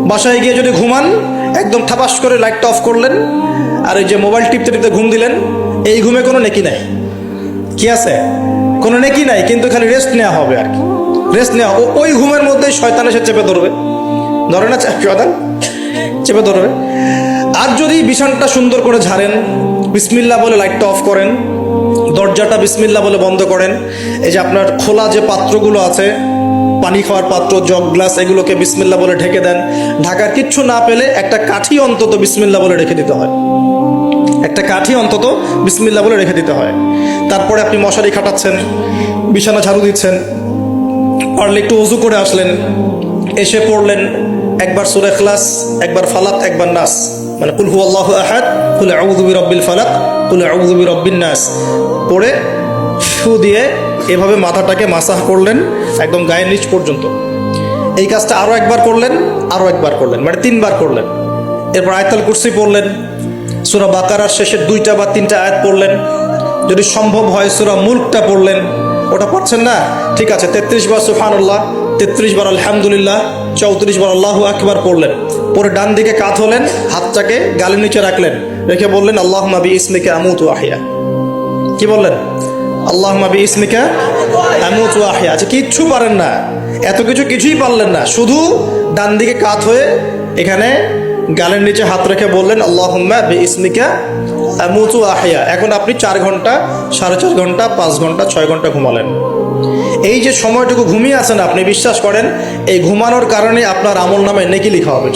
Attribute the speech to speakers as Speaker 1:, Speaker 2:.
Speaker 1: বাসায় গিয়ে যদি ঘুমান, একদম থাপাস করে লাইটটা অফ করলেন, আর এই যে মোবাইল টিপতে টিপতে ঘুম দিলেন, এই ঘুমে কোনো নেকি নাই। কি আছে? কোনো নেকি নাই, কিন্তু খালি রেস্ট নেওয়া হবে আর কি। রেস্ট নেওয়া, ওই ঘুমের মধ্যেই শয়তান এসে চেপে ধরবে, ধরে না শয়তান? চেপে ধরবে। আর যদি বিছানটা সুন্দর করে ঝাড়েন, বিসমিল্লাহ বলে লাইটটা অফ করেন, দরজাটা বিসমিল্লাহ বলে বন্ধ করেন, এই যে আপনার খোলা যে পাত্রগুলো আছে, পানি খাওয়ার পাত্র, জগ, গ্লাস, এগুলোকে বিসমিল্লাহ বলে ঢেকে দেন। ঢাকার কিচ্ছু না পেলে একটা কাঠি অন্তত বিসমিল্লাহ বলে রেখে দিতে হয়, একটা কাঠি অন্তত বিসমিল্লাহ বলে রেখে দিতে হয়। তারপরে আপনি মশারি খাটাচ্ছেন, বিছানা ঝাড়ু দিচ্ছেন, পারলে একটু ওযু করে আসলেন, এসে পড়লেন একবার সূরা ইখলাস, একবার ফালাক, একবার নাস, মানে কুল হুয়াল্লাহু আহাদ, কুল আউযু বিরাব্বিল ফালাক, কুল আউযু বিরাব্বিন নাস পড়ে ফু দিয়ে এভাবে মাথাটাকে মাসাহ করলেন একদম গায়ের নিচ পর্যন্ত। এই কাজটা আরো একবার করলেন, আরো একবার করলেন, মানে 3 বার করলেন। এরপর আয়াতুল কুরসি পড়লেন, সূরা বাকারার শেষের 2টা বা 3টা আয়াত পড়লেন, যদি সম্ভব হয় সূরা মুলকটা পড়লেন। ওটা পড়ছেন না? ঠিক আছে, 33 বার সুবহানাল্লাহ, 33 বার আলহামদুলিল্লাহ, 34 বার আল্লাহু আকবার পড়লেন। পরে ডান দিকে কাত হলেন, হাতটাকে গালের নিচে রাখলেন, রেখে বললেন আল্লাহুম্মা বিইসমিকা আমুতু ওয়া আহইয়া। কি বললেন? আল্লাহুম্মা বিইসমিকা আমুতু ওয়া আহইয়া। আচ্ছা, কিচ্ছু পারেন না, এত কিছুই পারলেন না, শুধু ডান দিকে কাত হয়ে এখানে গালের নিচে হাত রেখে বললেন আল্লাহুম্মা বিইসমিকা আমুতু ওয়া আহইয়া। এখন আপনি 4 ঘন্টা, 4.5 ঘন্টা, 5 ঘন্টা, 6 ঘন্টা ঘুমালেন। এই যে সময়টুকু ঘুমিয়ে আছেন, আপনি বিশ্বাস করেন এই ঘুমানোর কারণে আপনার আমল নামায় নেকি লেখা হবে।